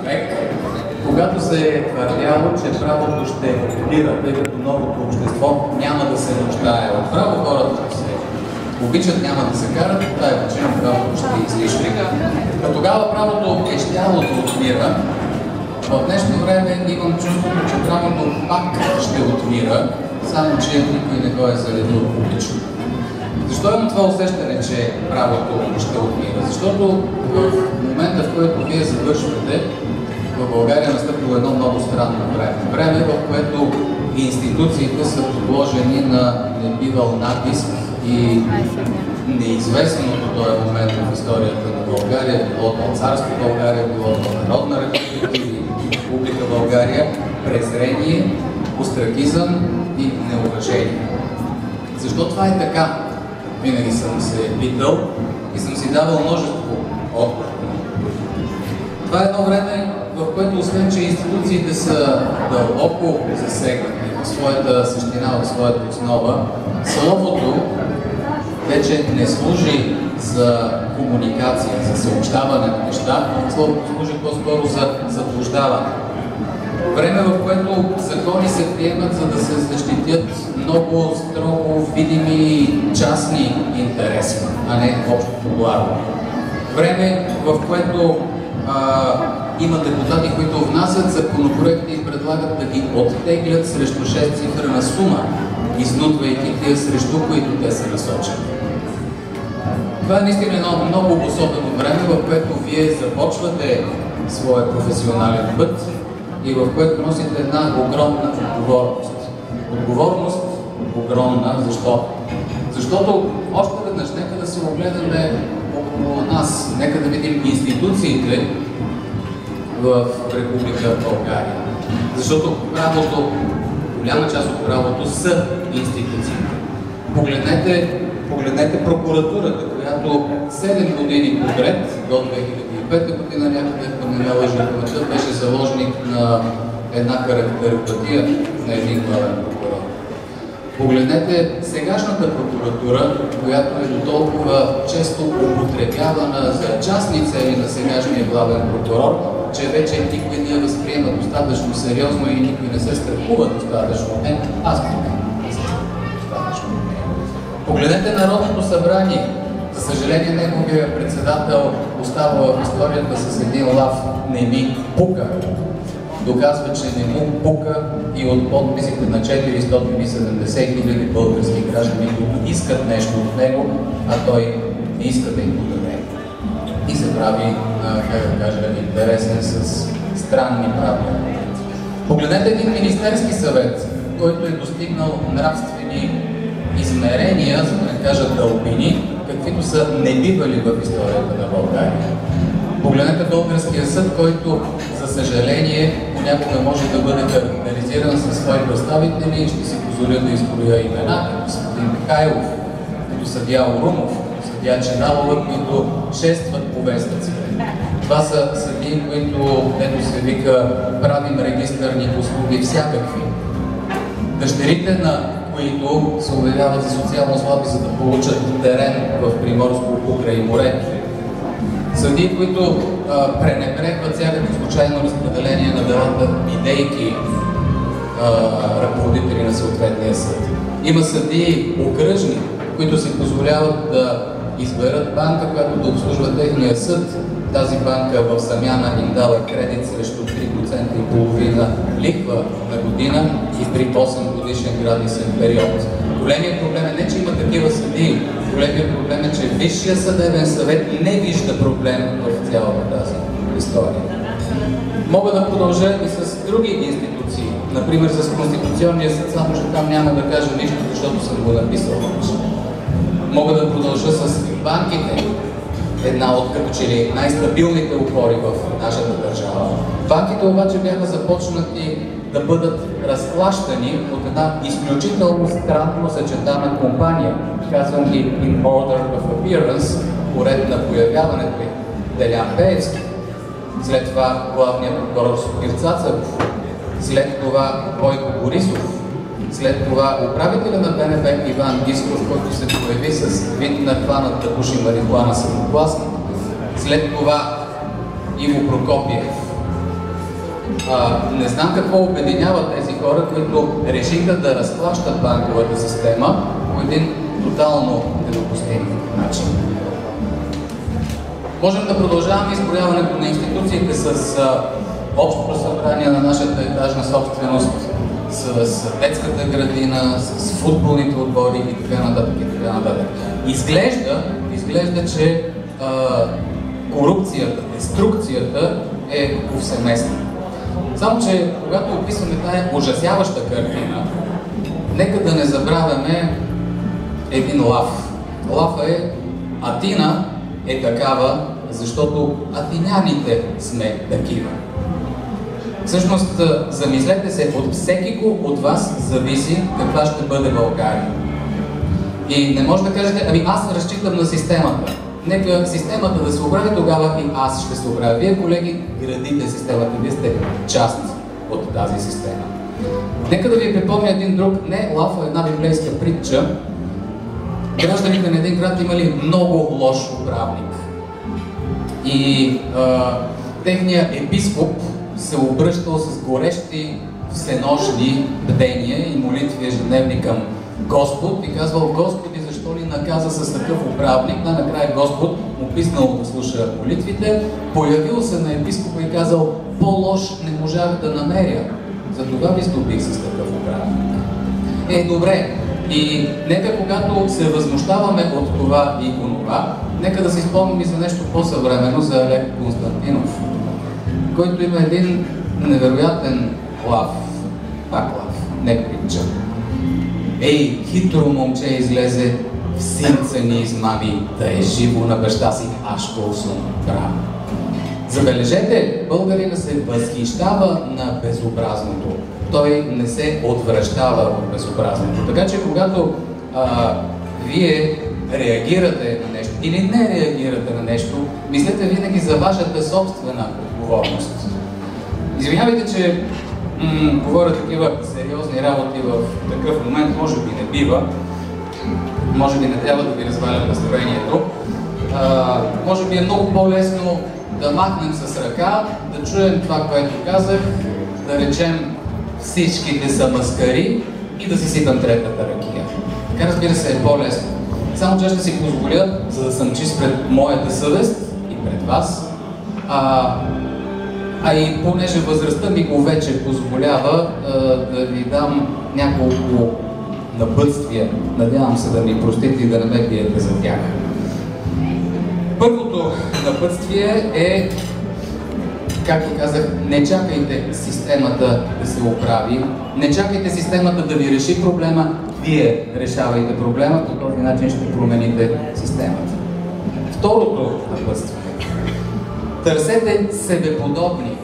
век, когато се е твърдяло, че правото ще ефектира, тъй като новото общество няма да се нуждае от право, хората ще се обичат, няма да се карат, по тая причина правото ще излиши. А тогава правото е щяло да отмира. В днешно време имам чувството, че правото пак ще отмира, само че никой не го е заредил публично. Защо имам това усещане, че правото ще отмира? Защото в момента, в който вие завършвате, в България настъпило едно много странно време. Време, в което институциите са подложени на небивал натиск и неизвестното до този момент в историята на България, било то царство България, било то Народна република или Република България, презрение, остракизъм и неуважение. Защо това е така? Винаги съм се питал и съм си давал множество отговори. Това е едно време, в което освен, че институциите са дълбоко засегнати в своята същина, в своята основа, словото вече не служи за комуникация, за съобщаване на неща, словото служи по-скоро за заблуждаване. Време, в което закони се приемат, за да се защитят много строго видими частни интереси, а не общото благо. Време, в което има депутати, които внасят законопроекти и предлагат да ги оттеглят срещу 6-цифрена сума, изнудвайки тия, срещу които те са насочени. Това е наистина едно много особено време, в което вие започвате своя професионален път и в което носите една огромна отговорност. Отговорност огромна, защо? Защото още веднъж нека да се огледаме около нас, нека да видим институциите в Република България. Защото правото, голяма част от правото са институциите. Погледнете прокуратурата, която 7 години подред, до 2005 година, някъде, ако не ме лъжи паметта, беше заложник на една характеропатия на един главен прокурор. Погледнете сегашната прокуратура, която е до толкова често употребявана за частни цели на сегашния главен прокурор, че вече никой не я възприема достатъчно сериозно и никой не се страхува достатъчно. Аз не се достатъчно. Погледнете Народното събрание. За съжаление, неговия председател остава в историята с един лав "не ми пука". Доказва, че не му пука и от подписите на 470 000 български граждани, които искат нещо от него, а той не иска да им подаде. И се прави, как да кажа, интересен с странни правила. Погледнете един Министерски съвет, който е достигнал нравствени измерения, за да не кажа дълбини, каквито са небивали в историята на България. Погледнете българския съд, който, за съжаление, понякога може да бъде характеризиран със свои представители. Ще си позволя да изброя имена, като съдия Михайлов, като съдия Орумов, съдия Чиналова, които шестват по вестниците. Това са съдии, които, дето се вика, правим регистърни услуги всякакви. Дъщерите на които се обявяват за социално слаби, за да получат терен в Приморско покрай море. Съдии, които пренебрегват всякакво случайно разпределение на делата, бидейки ръководители на съответния съд. Има съдии окръжни, които си позволяват да изберат банка, която да обслужва техния съд. Тази банка в замяна им дава кредит срещу 3,5% лихва на година и при 8 годишен гратисен период. Големият проблем е не, че има такива съдии. Големият проблем е, че Висшия съдебен съвет не вижда проблем в цялата тази история. Мога да продължа и с други институции. Например, с Конституционния съд, само че там няма да кажа нищо, защото съм го написал. Мога да продължа с банките. Една от като че ли най-стабилните опори в нашата държава. Банките обаче бяха започнати да бъдат разплащани от една изключително странно съчетана компания. Казвам ги in order of appearance, поред на появяването им. Делян Пеевски, след това главният прокурор Сотир Цацаров, след това Бойко Борисов, след това управителя на БНБ Иван Гисков, който се появи с вид на хванат да пуши марихуана самокласно, след това Иво Прокопиев, Не знам какво обединява тези хора, които решиха да разплащат банковата система по един тотално недопустим начин. Можем да продължаваме изброяването на институциите с общото събрание на нашата етажна собственост, с детската градина, с футболните отбори и така нататък и така нататък. Изглежда, че корупцията, деструкцията е повсеместна. Само че, когато описваме тая ужасяваща картина, нека да не забравяме един лав. Лафа е Атина е такава, защото атиняните сме такива. Всъщност, замислете се, от всекиго от вас зависи каква ще бъде България. И не може да кажете, ами аз разчитам на системата. Нека системата да се оправи, тогава и аз ще се оправя. Вие, колеги, градите системата, вие сте част от тази система. Нека да ви припомня един друг, не Лафа, една библейска притча. Гражданите на един град имали много лош управник. И техният епископ се обръщал с горещи всенощни бдения и молитви ежедневни към Господ и казвал: Господи, защо ли наказа с такъв управник? Накрая Господ му писнал да слуша молитвите, появил се на епископа и казал: по-лош не можах да намеря, затова ви здобих с такъв управник. Добре, и нека когато се възмущаваме от това и онова, нека да си спомним и за нещо по-съвременно, за Олег Константинов, който има един невероятен лав, пак лав, не притча. Ей, хитро момче излезе, в синца ни измами, да е живо на баща си, аз ще усум право. Забележете, българина се възхищава на безобразното. Той не се отвръщава от безобразното. Така че когато вие реагирате на нещо или не реагирате на нещо, мислете винаги за вашата собствена отговорност. Извинявайте, че говоря такива сериозни работи в такъв момент, може би не бива, може би не трябва да ви развалям настроението. Може би е много по-лесно да махнем с ръка, да чуем това, което казах, да речем всичките са маскари и да си сипам третата ракия. Така, разбира се, е по-лесно. Само че ще си позволя, за да съм чист пред моята съвест и пред вас, и понеже възрастта ми го вече позволява да ви дам няколко напътствия. Надявам се да ми простите и да не ме биете за тях. Първото напътствие е, както казах, не чакайте системата да се оправи, не чакайте системата да ви реши проблема, вие решавайте проблема, по този начин ще промените системата. Второто напътствие. Търсете себеподобни,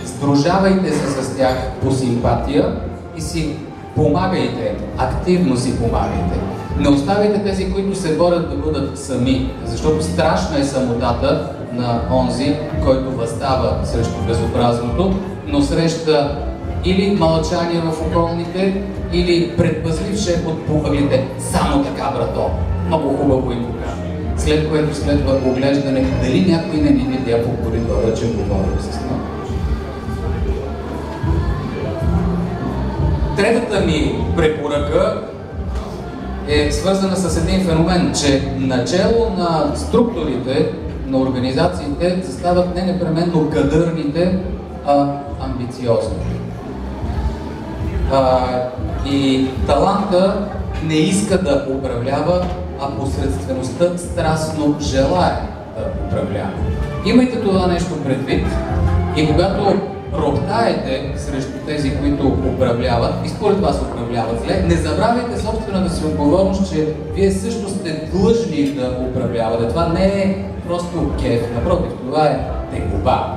сдружавайте се с тях по симпатия и си помагайте, активно си помагайте. Не оставяйте тези, които се борят, да бъдат сами, защото страшна е самотата на онзи, който въстава срещу безобразното, но среща или мълчание в околните, или предпазлив шепот по ъглите. Само така, брато. Много хубаво им покажа. След което следва оглеждане, дали някой не ни видя по коридора, че говорим с него. Третата ми препоръка е свързана с един феномен, че начело на структурите, на организациите застават не непременно кадърните, а амбициозни. И таланта не иска да управлява, а посредствеността страстно желае да управлява. Имайте това нещо предвид и когато роптаете срещу тези, които управляват и според вас управляват зле, не забравяйте собствената си отговорност, че вие също сте длъжни да управлявате. Това не е просто кеф, напротив, това е тегоба.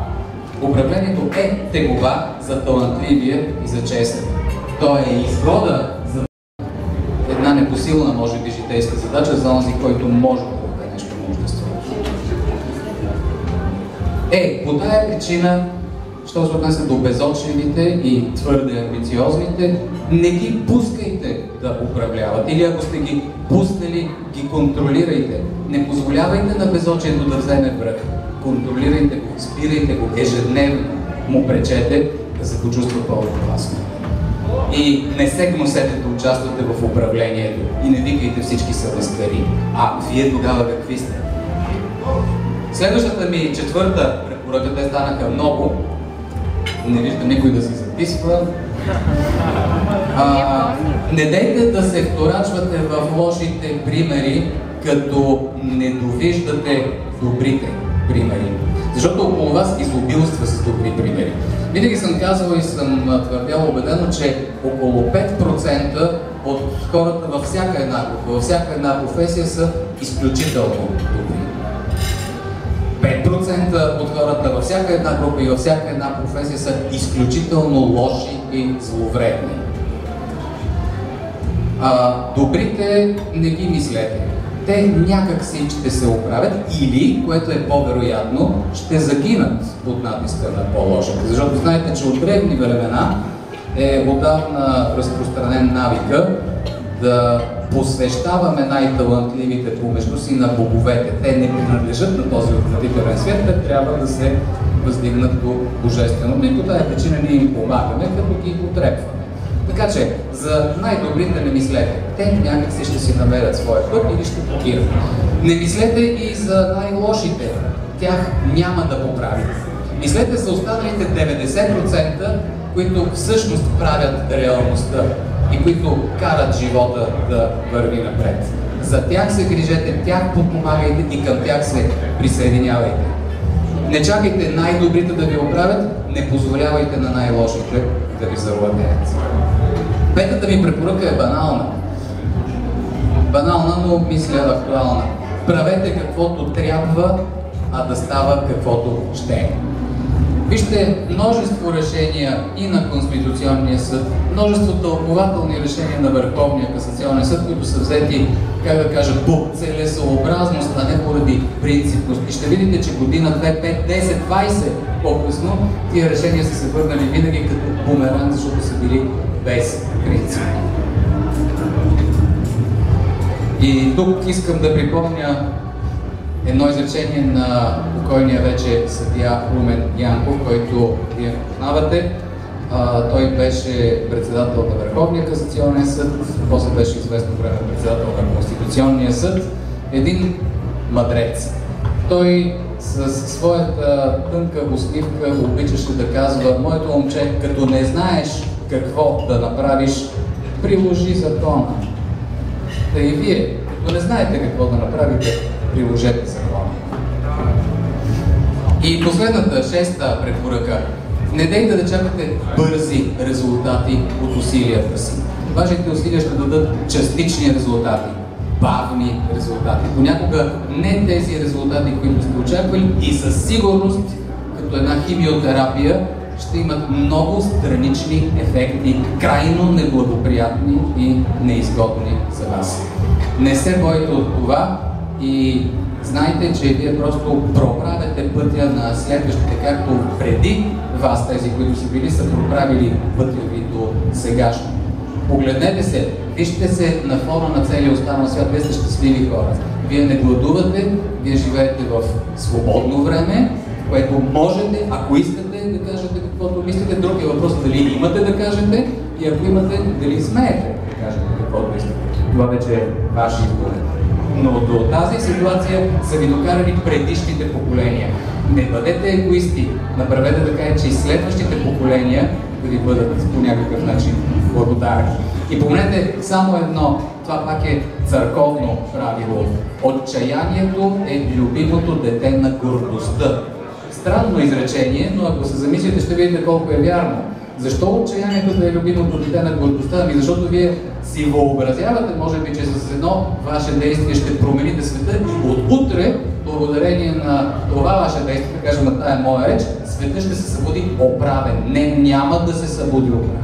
Управлението е тегоба за талантливия и за честен. То е изгода за една непосилна, може би, житейска задача за онзи, който може да даде нещо мъжество. По тая причина, що се отнася до безочливите и твърде амбициозните, не ги пускайте да управляват. Или ако сте ги пуснали, ги контролирайте. Не позволявайте на безочието да вземе връх. Контролирайте го, спирайте го ежедневно. му пречете да се почувства по-опасно. И не се гносете да участвате в управлението и не викайте всички са дъскари. А вие тогава какви сте? Следващата ми четвърта препоръка, те станаха много. Не виждам никой да се записва. Не дейте да се вторачвате в лошите примери, като не довиждате добрите примери. Защото около вас изобилства с добри примери. Винаги съм казвал и съм твърдял убедено, че около 5% от хората във всяка една група, във всяка една професия са изключително добри. 5% от хората във всяка една група и във всяка една професия са изключително лоши и зловредни. Добрите не ги мислете. Те някак си ще се оправят или, което е по-вероятно, ще загинат под натиска на по-лошите. Защото знаете, че от древни времена е отдавна разпространен навика да посвещаваме най-талантливите помежду си на боговете. Те не принадлежат на този отвратителен свят, те трябва да се въздигнат до божествено. И по тази причина ние им помагаме, като ги потрепваме. Така че, за най-добрите не мислете. Те някак си ще си намерят своя път или ще блокират. Не мислете и за най-лошите. Тях няма да поправите. Мислете за останалите 90%, които всъщност правят реалността и които карат живота да върви напред. За тях се грижете, тях подпомагайте и към тях се присъединявайте. Не чакайте най-добрите да ви оправят, не позволявайте на най-лошите да ви завладеят. Петата ми препоръка е банална. Банална, но мисля актуална. Правете каквото трябва, а да става каквото ще е. Вижте множество решения и на Конституционния съд, множество тълкователни решения на Върховния касационен съд, които са взети, как да кажа, по целесообразност, а не поради принципност. И ще видите, че година, 2, 5, 10, 20 по-късно тия решения са се върнали винаги като бумеранг, защото са били без принцип. И тук искам да припомня едно изречение на покойния вече съдия Румен Янков, който вие познавате. Той беше председател на Върховния касационен съд, после беше известно време председател на Конституционния съд. Един мъдрец. Той със своята тънка усмивка обичаше да казва: моето момче, като не знаеш какво да направиш, приложи закона. Да и вие, като не знаете какво да направите, приложете закона. И последната, шеста препоръка. Не дейте да чакате бързи резултати от усилията си. Вашите усилия ще дадат частични резултати, бавни резултати. Понякога не тези резултати, които сте очаквали, и със сигурност, като една химиотерапия, ще имат много странични ефекти, крайно неблагоприятни и неизгодни за вас. Не се бойте от това и знайте, че вие просто проправяте пътя на следващите, както преди вас, тези, които са били, са проправили пътя ви до сегашно. Погледнете се, вижте се на фона на целия останал свят, вие сте щастливи хора. Вие не гладувате, вие живеете в свободно време, което можете, ако искате, да кажете каквото мислите. Друг е въпрос дали имате да кажете и ако имате, дали смеете да кажете каквото искате. Това вече е ваш избор. Но до тази ситуация са ви докарали предишните поколения. Не бъдете егоисти, направете така, че и следващите поколения да ви бъдат по някакъв начин благодарни. И помнете само едно, това пак е църковно правило. Отчаянието е любимото дете на гордостта. Странно изречение, но ако се замислите, ще видите колко е вярно. Защо отчаянието да е любимото дете на гордостта? Ами защото вие си въобразявате, може би, че с едно ваше действие ще промените света и от утре, благодарение на това ваше действие, да кажем на тая моя реч, света ще се събуди оправен. Не, няма да се събуди оправен.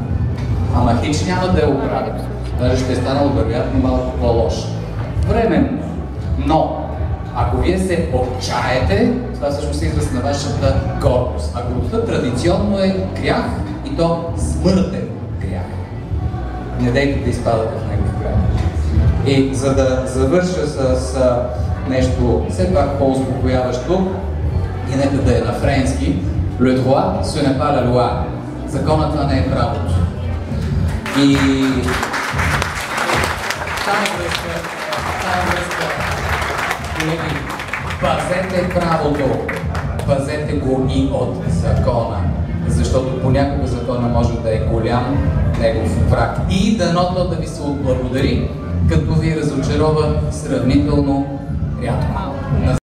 Ама хич няма да е оправен. Даже ще е станало вероятно малко по-лош. Временно. Но ако вие се отчаете, това всъщност е израз на вашата гордост. А гордостта традиционно е грях и то смъртен грях. Не дейте да изпадате в негов грях. И за да завърша с нещо все пак по-успокояващо, и нека да е на френски, Le droit, ce n'est pas la loi. Законът това не е правото. И тая връзка, колеги, пазете правото, пазете го и от закона, защото понякога закона може да е голям негов враг. И дано то да ви се отблагодари, като ви разочарова сравнително рядко.